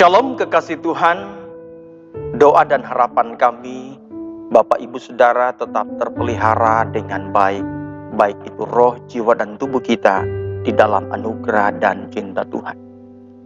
Shalom kekasih Tuhan, doa dan harapan kami, Bapak Ibu Saudara tetap terpelihara dengan baik, baik itu roh, jiwa, dan tubuh kita di dalam anugerah dan cinta Tuhan.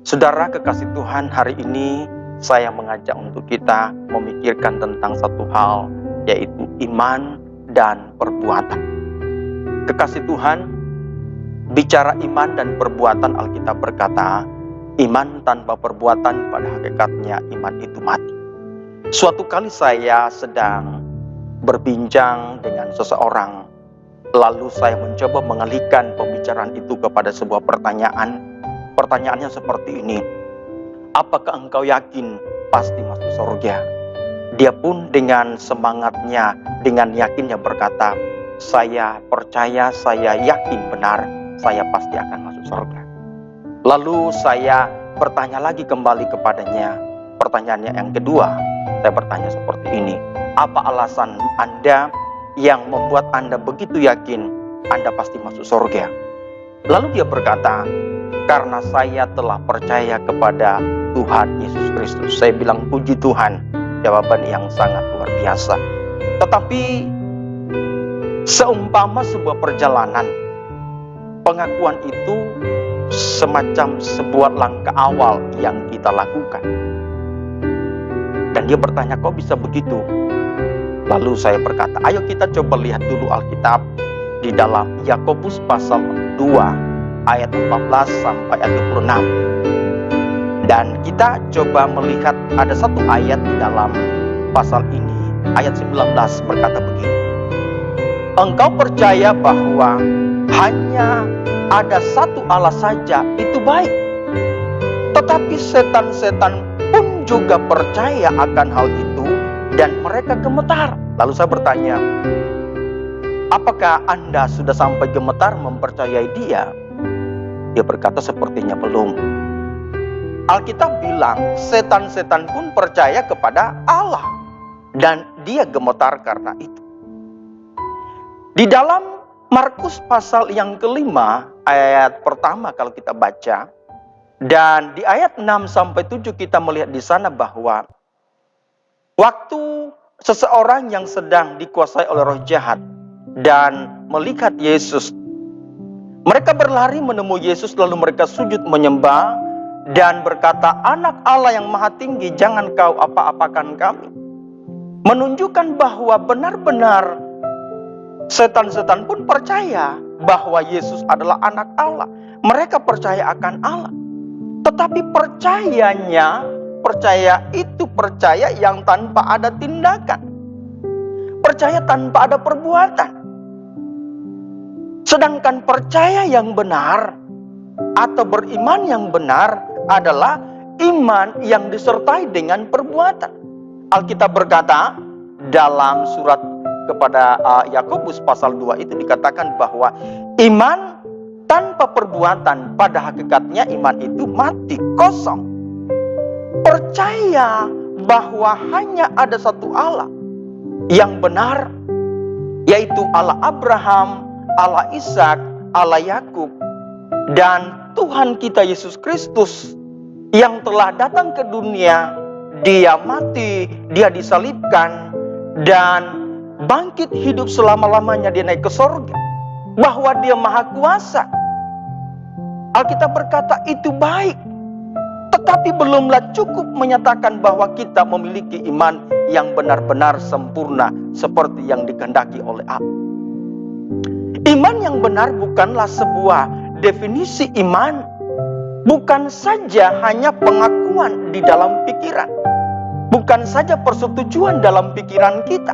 Saudara kekasih Tuhan, hari ini saya mengajak untuk kita memikirkan tentang satu hal, yaitu iman dan perbuatan. Kekasih Tuhan, bicara iman dan perbuatan, Alkitab berkata, iman tanpa perbuatan pada hakikatnya iman itu mati. Suatu kali saya sedang berbincang dengan seseorang, lalu saya mencoba mengalihkan pembicaraan itu kepada sebuah pertanyaan. Pertanyaannya seperti ini, apakah engkau yakin pasti masuk surga? Dia pun dengan semangatnya, dengan yakinnya berkata, saya percaya, saya yakin benar, saya pasti akan masuk surga. Lalu saya bertanya lagi kembali kepadanya. Pertanyaannya yang kedua, saya bertanya seperti ini. Apa alasan Anda yang membuat Anda begitu yakin Anda pasti masuk surga? Lalu dia berkata, karena saya telah percaya kepada Tuhan Yesus Kristus. Saya bilang, puji Tuhan, jawaban yang sangat luar biasa. Tetapi seumpama sebuah perjalanan, pengakuan itu semacam sebuah langkah awal yang kita lakukan. Dan dia bertanya, kok bisa begitu? Lalu saya berkata, ayo kita coba lihat dulu Alkitab di dalam Yakobus pasal 2 ayat 14 sampai ayat 26. Dan kita coba melihat ada satu ayat di dalam pasal ini, ayat 19 berkata begini. Engkau percaya bahwa hanya ada satu Allah saja, itu baik. Tetapi setan-setan pun juga percaya akan hal itu dan mereka gemetar. Lalu saya bertanya, apakah Anda sudah sampai gemetar mempercayai dia? Dia berkata sepertinya belum. Alkitab bilang setan-setan pun percaya kepada Allah dan dia gemetar karena itu. Di dalam Markus pasal yang kelima, ayat pertama kalau kita baca, dan di ayat 6 sampai 7 kita melihat di sana bahwa waktu seseorang yang sedang dikuasai oleh roh jahat dan melihat Yesus, mereka berlari menemui Yesus lalu mereka sujud menyembah dan berkata, Anak Allah yang Maha Tinggi, jangan kau apa-apakan kami. Menunjukkan bahwa benar-benar setan-setan pun percaya bahwa Yesus adalah anak Allah. Mereka percaya akan Allah. Tetapi percaya itu percaya yang tanpa ada tindakan. Percaya tanpa ada perbuatan. Sedangkan percaya yang benar atau beriman yang benar adalah iman yang disertai dengan perbuatan. Alkitab berkata dalam surat kepada Yakobus pasal 2 itu dikatakan bahwa iman tanpa perbuatan pada hakikatnya iman itu mati, kosong. Percaya bahwa hanya ada satu Allah yang benar, yaitu Allah Abraham, Allah Ishak, Allah Yakub, dan Tuhan kita Yesus Kristus yang telah datang ke dunia. Dia mati, dia disalibkan, dan bangkit hidup selama-lamanya, dia naik ke surga. Bahwa dia maha kuasa. Alkitab berkata itu baik. Tetapi belumlah cukup menyatakan bahwa kita memiliki iman yang benar-benar sempurna seperti yang dikehendaki oleh Allah. Iman yang benar bukanlah sebuah definisi iman. Bukan saja hanya pengakuan di dalam pikiran. Bukan saja persetujuan dalam pikiran kita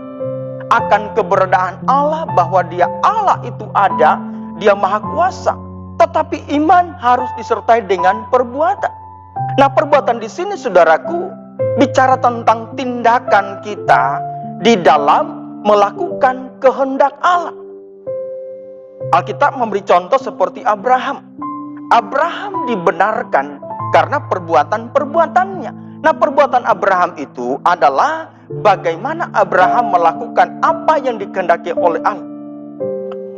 akan keberadaan Allah, bahwa dia Allah itu ada, dia maha kuasa. Tetapi iman harus disertai dengan perbuatan. Nah, perbuatan di sini saudaraku bicara tentang tindakan kita di dalam melakukan kehendak Allah. Alkitab memberi contoh seperti Abraham. Abraham dibenarkan karena perbuatan-perbuatannya. Nah, perbuatan Abraham itu adalah bagaimana Abraham melakukan apa yang dikehendaki oleh Allah.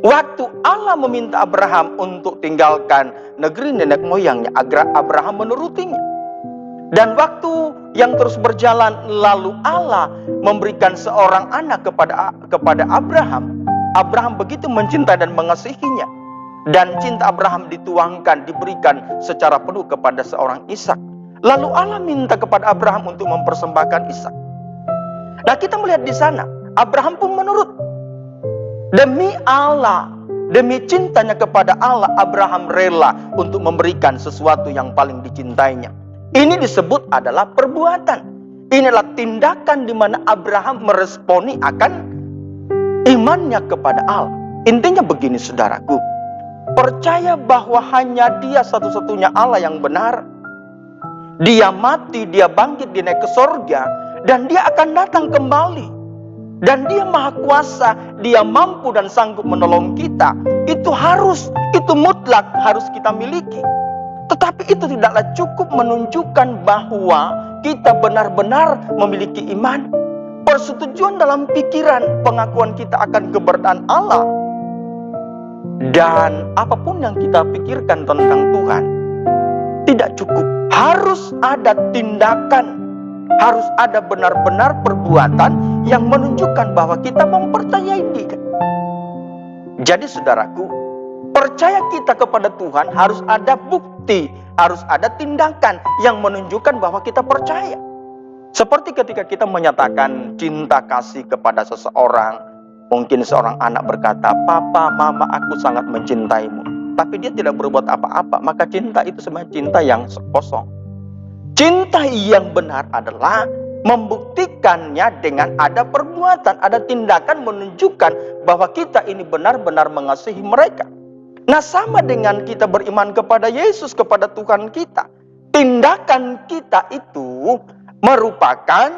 Waktu Allah meminta Abraham untuk tinggalkan negeri nenek moyangnya, Abraham menurutinya. Dan waktu yang terus berjalan, lalu Allah memberikan seorang anak kepada Abraham. Abraham begitu mencintai dan mengasihinya. Dan cinta Abraham dituangkan, diberikan secara penuh kepada seorang Ishak. Lalu Allah minta kepada Abraham untuk mempersembahkan Ishak. Nah, kita melihat di sana, Abraham pun menurut. Demi Allah, demi cintanya kepada Allah, Abraham rela untuk memberikan sesuatu yang paling dicintainya. Ini disebut adalah perbuatan. Inilah tindakan di mana Abraham meresponi akan imannya kepada Allah. Intinya begini, saudaraku. Percaya bahwa hanya Dia satu-satunya Allah yang benar. Dia mati, Dia bangkit, Dia naik ke sorga, dan Dia akan datang kembali. Dan Dia maha kuasa, Dia mampu dan sanggup menolong kita. Itu mutlak harus kita miliki. Tetapi itu tidaklah cukup menunjukkan bahwa kita benar-benar memiliki iman. Persetujuan dalam pikiran, pengakuan kita akan keberadaan Allah. Dan apapun yang kita pikirkan tentang Tuhan, tidak cukup. Harus ada tindakan. Harus ada benar-benar perbuatan yang menunjukkan bahwa kita mempercayai Dia. Jadi saudaraku, percaya kita kepada Tuhan harus ada bukti, harus ada tindakan yang menunjukkan bahwa kita percaya. Seperti ketika kita menyatakan cinta kasih kepada seseorang, mungkin seorang anak berkata, "Papa, Mama, aku sangat mencintaimu." Tapi dia tidak berbuat apa-apa, maka cinta itu sebenarnya cinta yang kosong. Cinta yang benar adalah membuktikannya dengan ada perbuatan, ada tindakan menunjukkan bahwa kita ini benar-benar mengasihi mereka. Nah, sama dengan kita beriman kepada Yesus, kepada Tuhan kita. Tindakan kita itu merupakan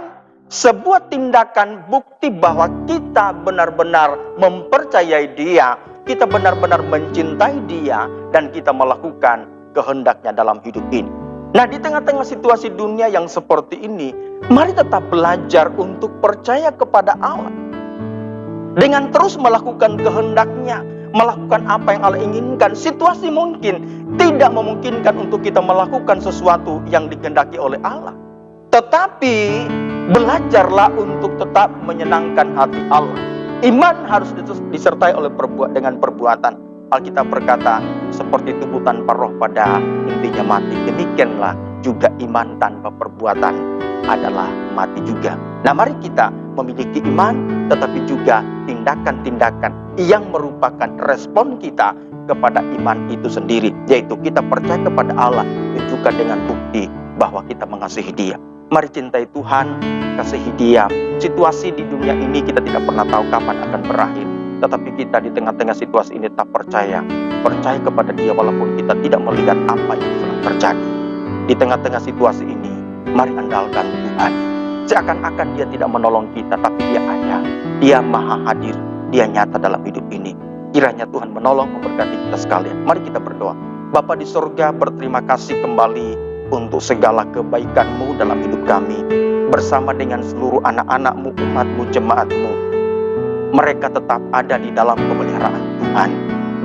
sebuah tindakan bukti bahwa kita benar-benar mempercayai Dia, kita benar-benar mencintai Dia, dan kita melakukan kehendaknya dalam hidup ini. Nah, di tengah-tengah situasi dunia yang seperti ini, mari tetap belajar untuk percaya kepada Allah. Dengan terus melakukan kehendaknya, melakukan apa yang Allah inginkan. Situasi mungkin tidak memungkinkan untuk kita melakukan sesuatu yang dikehendaki oleh Allah. Tetapi belajarlah untuk tetap menyenangkan hati Allah. Iman harus disertai oleh dengan perbuatan. Alkitab berkata, seperti tubuh tanpa roh pada intinya mati, demikianlah juga iman tanpa perbuatan adalah mati juga. Nah, mari kita memiliki iman, tetapi juga tindakan-tindakan yang merupakan respon kita kepada iman itu sendiri, yaitu kita percaya kepada Allah, tunjukkan dengan bukti bahwa kita mengasihi Dia. Mari cintai Tuhan, kasihi Dia. Situasi di dunia ini kita tidak pernah tahu kapan akan berakhir, tetapi kita di tengah-tengah situasi ini tetap percaya kepada Dia walaupun kita tidak melihat apa yang sedang terjadi. Di tengah-tengah situasi ini, mari andalkan Tuhan. Seakan-akan Dia tidak menolong kita, tapi Dia ada. Dia maha hadir, Dia nyata dalam hidup ini. Kiranya Tuhan menolong, memberkati kita sekalian. Mari kita berdoa. Bapa di surga, berterima kasih kembali untuk segala kebaikan-Mu dalam hidup kami, bersama dengan seluruh anak-anak-Mu, umat-Mu, jemaat-Mu. Mereka tetap ada di dalam pemeliharaan Tuhan.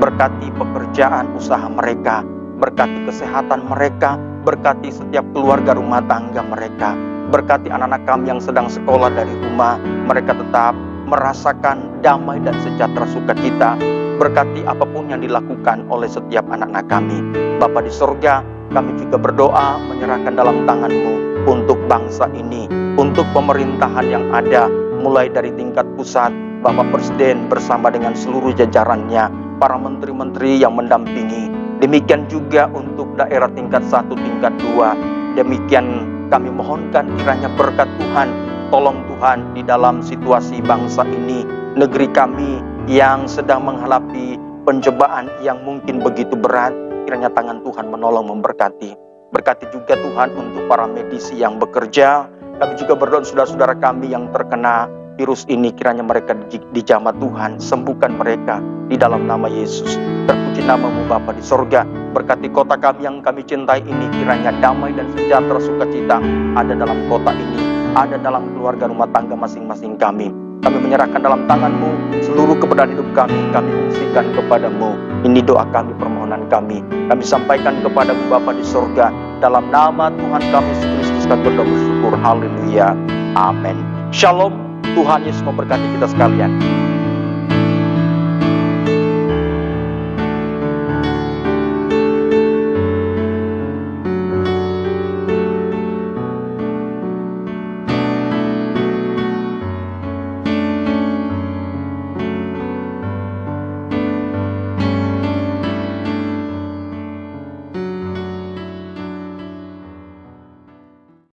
Berkati pekerjaan usaha mereka, berkati kesehatan mereka, berkati setiap keluarga rumah tangga mereka, berkati anak-anak kami yang sedang sekolah dari rumah, mereka tetap merasakan damai dan sejahtera sukacita. Berkati apapun yang dilakukan oleh setiap anak-anak kami. Bapa di surga, kami juga berdoa menyerahkan dalam tangan-Mu untuk bangsa ini, untuk pemerintahan yang ada, mulai dari tingkat pusat, Bapak Presiden bersama dengan seluruh jajarannya, para menteri-menteri yang mendampingi. Demikian juga untuk daerah tingkat 1, tingkat 2. Demikian kami mohonkan kiranya berkat Tuhan, tolong Tuhan di dalam situasi bangsa ini, negeri kami yang sedang menghadapi pencobaan yang mungkin begitu berat. Kiranya tangan Tuhan menolong, memberkati. Berkati juga Tuhan untuk para medisi yang bekerja. Kami juga berdoa saudara-saudara kami yang terkena virus ini, kiranya mereka dijamah Tuhan, sembuhkan mereka di dalam nama Yesus. Terpuji nama-Mu Bapa di sorga. Berkati kota kami yang kami cintai ini, kiranya damai dan sejahtera sukacita ada dalam kota ini, ada dalam keluarga rumah tangga masing-masing kami. Kami menyerahkan dalam tangan-Mu seluruh keberadaan hidup kami fungsikan kepada-Mu. Ini doa kami, permohonan kami. Kami sampaikan kepada-Mu Bapa di sorga, dalam nama Tuhan kami Yesus Kristus Yesus kami berdoa bersyukur. Haleluya. Amin. Shalom. Tuhan Yesus memberkati kita sekalian.